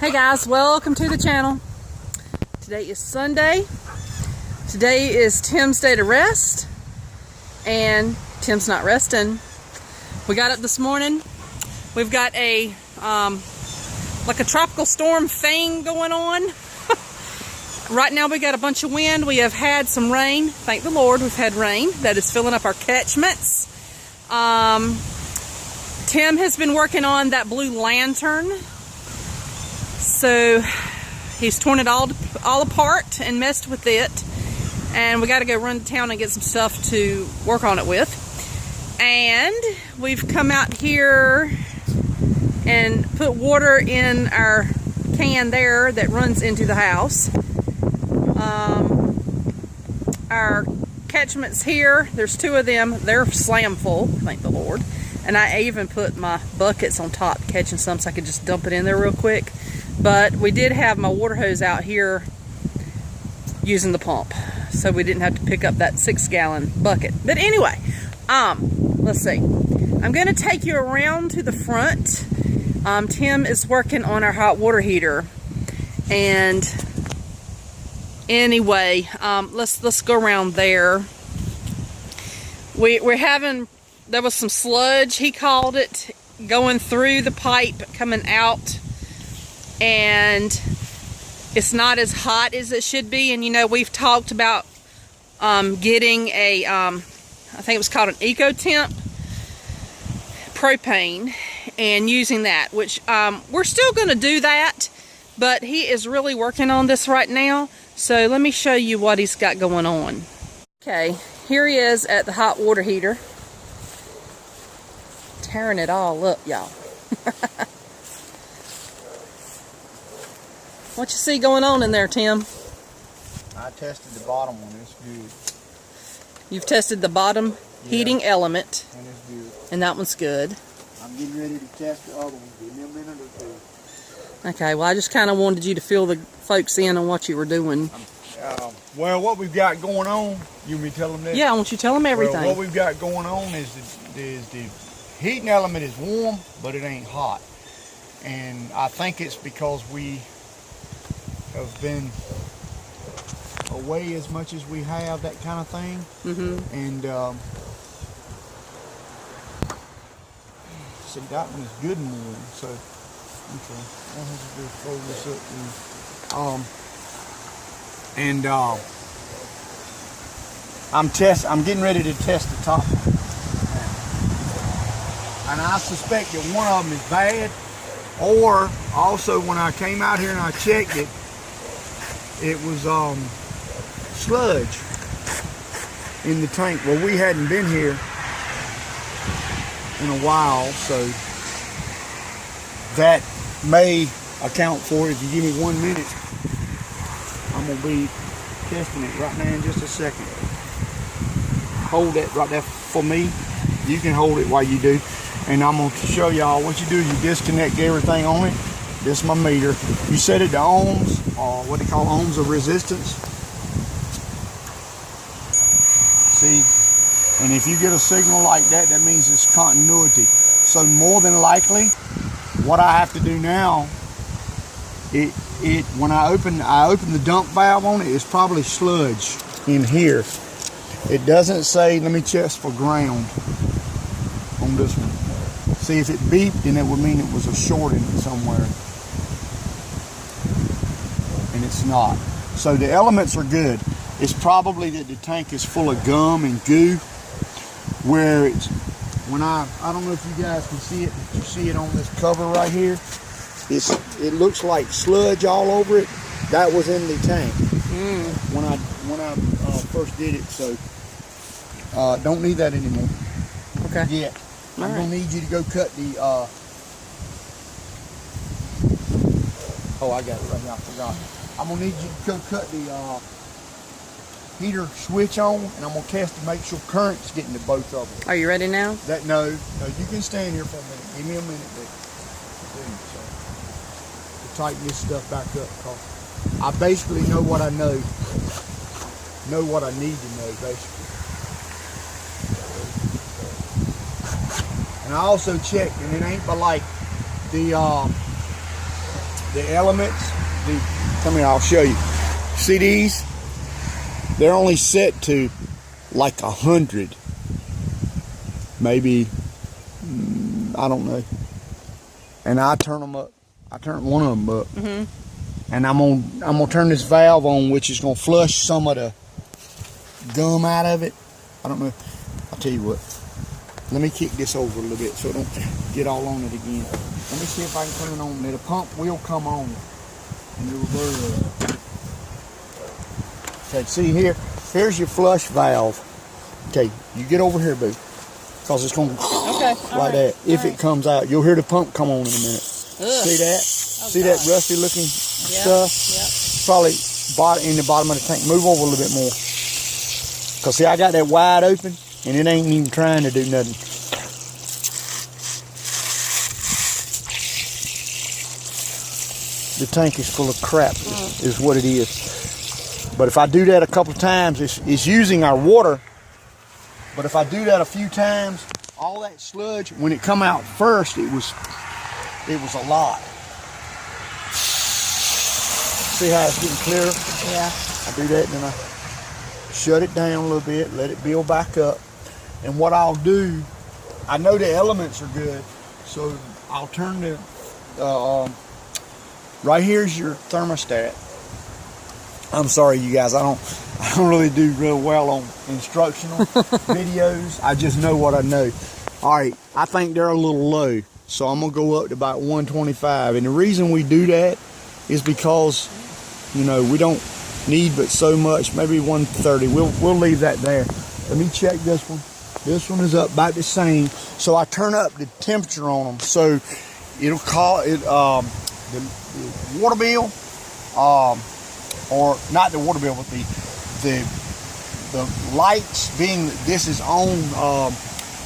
Hey guys, welcome to the channel. Today is Sunday. Today is Tim's day to rest, and Tim's not resting. We got up this morning. We've got a like a tropical storm thing going on. Right now we got a bunch of wind. We have had some rain. Thank the Lord, we've had rain that is filling up our catchments. Tim has been working on that blue lantern. So he's torn it all apart and messed with it, and we got to go run to town and get some stuff to work on it with. And we've come out here and put water in our can there that runs into the house. Our catchments here, there's two of them, they're slam full, thank the Lord. And I even put my buckets on top catching some so I could just dump it in there real quick. But we did have my water hose out here using the pump, so we didn't have to pick up that 6-gallon bucket. But anyway, let's see. I'm going to take you around to the front. Tim is working on our hot water heater, and anyway, let's go around there. There was some sludge, he called it, going through the pipe, coming out. And it's not as hot as it should be. And you know, we've talked about getting a I think it was called an EcoTemp propane and using that, which we're still going to do that, but he is really working on this right now. So let me show you what he's got going on. Okay, here he is at the hot water heater, tearing it all up, y'all. What you see going on in there, Tim? I tested the bottom one. It's good. You've tested the bottom heating element. And it's good. And that one's good. I'm getting ready to test the other one. Give me a minute or two. Okay, well, I just kind of wanted you to fill the folks in on what you were doing. Well, what we've got going on, you want me to tell them that? Yeah, I want you to tell them everything. Well, what we've got going on is the heating element is warm, but it ain't hot. And I think it's because we have been away as much as we have, that kind of thing. And see, that one is good and warm. So okay, I'll have to just fold this up. I'm getting ready to test the top one, and I suspect that one of them is bad. Or also, when I came out here and I checked it, it was sludge in the tank. Well, we hadn't been here in a while, so that may account for it. If you give me 1 minute, I'm going to be testing it right now in just a second. Hold that right there for me. You can hold it while you do. And I'm going to show y'all what you do. You disconnect everything on it. This is my meter. You set it to ohms, or what they call ohms of resistance. See? And if you get a signal like that, that means it's continuity. So more than likely, what I have to do now, when I open the dump valve on it, it's probably sludge in here. It doesn't say, let me check for ground on this one. See, if it beeped, then it would mean it was a shorting somewhere. And it's not. So the elements are good. It's probably that the tank is full of gum and goo, where it's, when I don't know if you guys can see it, but you see it on this cover right here. It looks like sludge all over it. That was in the tank when I first did it. So don't need that anymore. Okay. Yeah. I'm going to need you to go cut the, oh, I got it right now, I forgot. I'm going to need you to go cut the heater switch on, and I'm going to test to make sure current's getting to both of them. Are you ready now? No, you can stand here for a minute. Give me a minute to tighten this stuff back up, because I basically know what I know what I need to know, basically. And I also checked, and it ain't but like the the elements, come here, I'll show you. See these? They're only set to like 100. Maybe, I don't know. And I turn them up. I turn one of them up. And I'm gonna turn this valve on, which is gonna flush some of the gum out of it. I don't know. I'll tell you what. Let me kick this over a little bit so it don't get all on it again. Let me see if I can turn it on. The pump will come on in the reverse. Okay, see here. Here's your flush valve. Okay, you get over here, boo, because it's going like that. If it comes out, you'll hear the pump come on in a minute. See that? See that rusty looking stuff? Yep. Probably in the bottom of the tank. Move over a little bit more. Because see, I got that wide open and it ain't even trying to do nothing. The tank is full of crap, is what it is. But if I do that a couple of times, it's using our water. But if I do that a few times, all that sludge, when it come out first, it was a lot. See how it's getting clearer? Yeah. I do that and then I shut it down a little bit, let it build back up. And what I'll do, I know the elements are good, so I'll turn the, right here's your thermostat. I'm sorry, you guys, I don't really do real well on instructional videos. I just know what I know. All right, I think they're a little low, so I'm gonna go up to about 125. And the reason we do that is because, you know, we don't need but so much, maybe 130. We'll leave that there. Let me check this one. This one is up about the same. So I turn up the temperature on them, so it'll call it the water bill, or not the water bill, but the lights, being that this is on,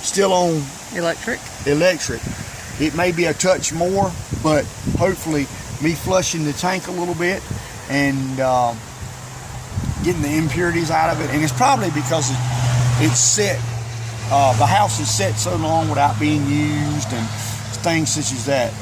still on Electric. It may be a touch more, but hopefully me flushing the tank a little bit and getting the impurities out of it. And it's probably because it's set, the house is set so long without being used and things such as that.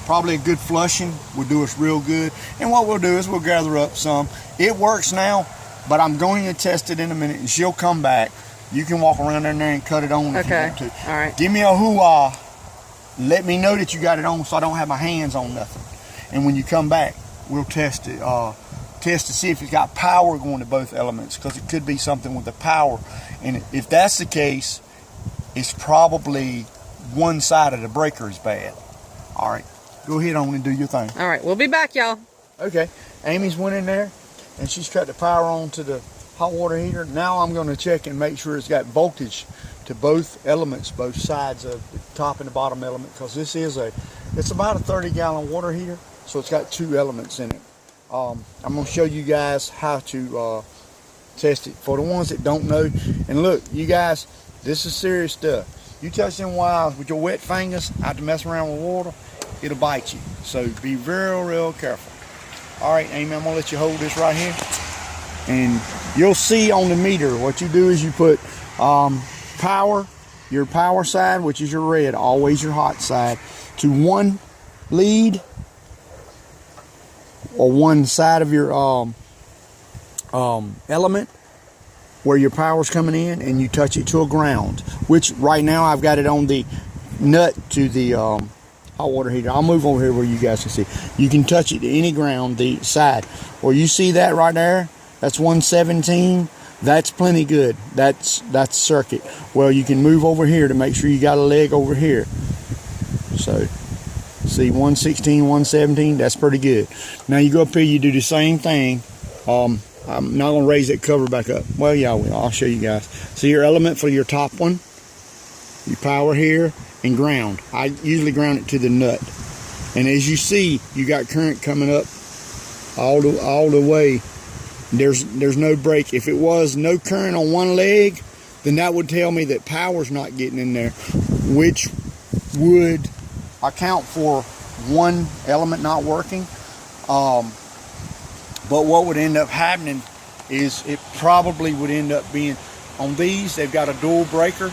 Probably a good flushing would do us real good. And what we'll do is we'll gather up some. It works now, but I'm going to test it in a minute and she'll come back. You can walk around in there and cut it on if you want to. All right. Give me a hoo-ah. Let me know that you got it on so I don't have my hands on nothing. And when you come back, we'll test it. Test to see if it's got power going to both elements, because it could be something with the power. And if that's the case, it's probably one side of the breaker is bad. All right. Go ahead on and do your thing. All right, we'll be back, y'all. Okay, Amy's went in there and she's cut the power on to the hot water heater. Now I'm going to check and make sure it's got voltage to both elements, both sides of the top and the bottom element, because this is it's about a 30-gallon water heater, so it's got two elements in it. I'm going to show you guys how to test it for the ones that don't know. And look, you guys, this is serious stuff. You touch them wires with your wet fingers out to mess around with water, it'll bite you. So be real careful. All right, Amy, I'm gonna let you hold this right here. And you'll see on the meter, what you do is you put power, your power side, which is your red, always your hot side, to one lead or one side of your element where your power's coming in, and you touch it to a ground, which right now I've got it on the nut to the hot water heater. I'll move over here where you guys can see. You can touch it to any ground, the side. Where you see that right there, that's 117. That's plenty good. That's circuit. Well, you can move over here to make sure you got a leg over here. So, see, 116, 117, that's pretty good. Now you go up here, you do the same thing. I'm not gonna raise that cover back up. Well, yeah, I will. I'll show you guys. See your element for your top one, your power here, and ground. I usually ground it to the nut. And as you see, you got current coming up all the way. There's no break. If it was no current on one leg, then that would tell me that power's not getting in there, which would account for one element not working. But what would end up happening is it probably would end up being, on these, they've got a dual breaker,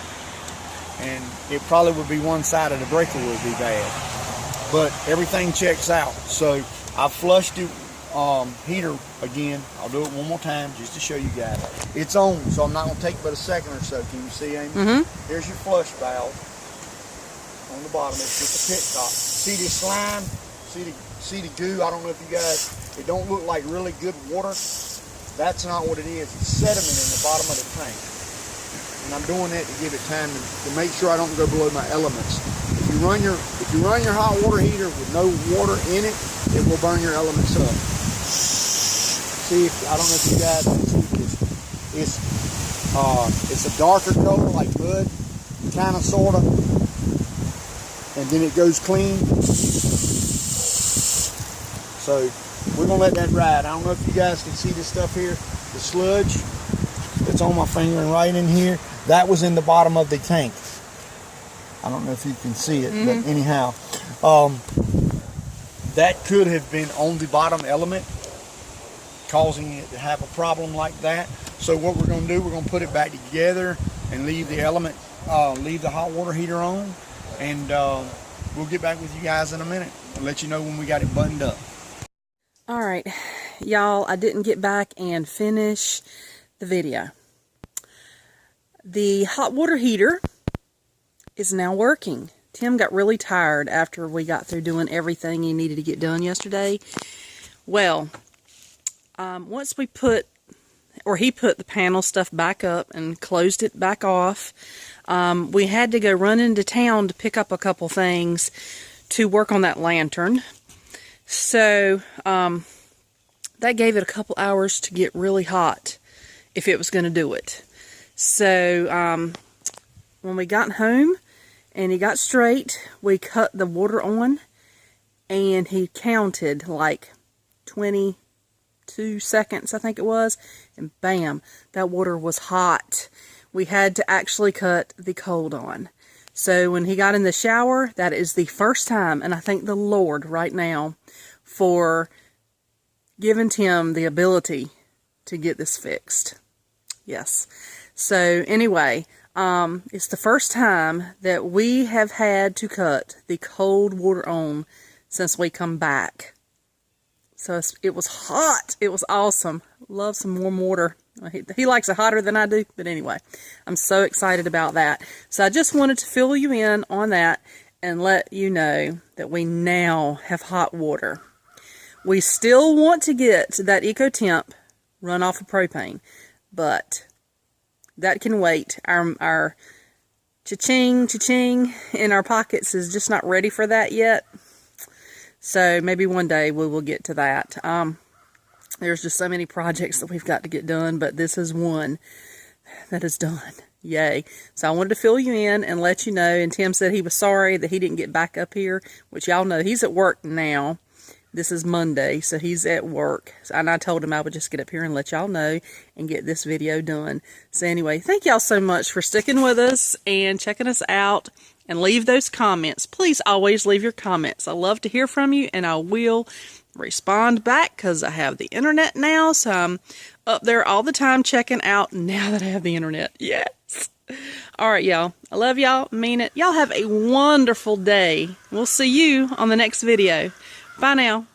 and it probably would be one side of the breaker would be bad. but everything checks out. So I flushed the heater again. I'll do it one more time just to show you guys. It's on, so I'm not going to take but a second or so. Can you see, Amy? Here's your flush valve on the bottom. It's just a pit top. See the slime? See the goo? I don't know if you guys, it don't look like really good water. That's not what it is. It's sediment in the bottom of the tank. And I'm doing that to give it time to make sure I don't go below my elements. If you run your hot water heater with no water in it, it will burn your elements up. See, I don't know if you guys can see, it's a darker color like mud, kind of, sort of, and then it goes clean. So we're gonna let that ride. I don't know if you guys can see this stuff here, the sludge that's on my finger and right in here. That was in the bottom of the tank. I don't know if you can see it, but anyhow, that could have been on the bottom element, causing it to have a problem like that. So what we're going to do, we're going to put it back together and leave the element, leave the hot water heater on, and we'll get back with you guys in a minute and let you know when we got it buttoned up. All right, y'all, I didn't get back and finish the video. The hot water heater is now working. Tim got really tired after we got through doing everything he needed to get done yesterday. Well, once we he put the panel stuff back up and closed it back off, we had to go run into town to pick up a couple things to work on that lantern. So that gave it a couple hours to get really hot if it was going to do it. So when we got home and he got straight, we cut the water on, and he counted like 22 seconds, I think it was, and bam, that water was hot. We had to actually cut the cold on. So when he got in the shower, that is the first time, and I thank the Lord right now for giving Tim the ability to get this fixed. Yes. So anyway, it's the first time that we have had to cut the cold water on since we come back. So it was hot. It was awesome. Love some warm water. He likes it hotter than I do, but anyway, I'm so excited about that. So I just wanted to fill you in on that and let you know that we now have hot water. We still want to get that EcoTemp run off of propane, but that can wait. Our cha-ching in our pockets is just not ready for that yet. So maybe one day we will get to that. There's just so many projects that we've got to get done, but this is one that is done. Yay. So I wanted to fill you in and let you know. And Tim said he was sorry that he didn't get back up here, which y'all know he's at work now. This is Monday, so he's at work. And I told him I would just get up here and let y'all know and get this video done. So anyway, thank y'all so much for sticking with us and checking us out. And leave those comments. Please always leave your comments. I love to hear from you, and I will respond back because I have the internet now. So I'm up there all the time checking out now that I have the internet. Yes. All right, y'all. I love y'all. Mean it. Y'all have a wonderful day. We'll see you on the next video. Bye now.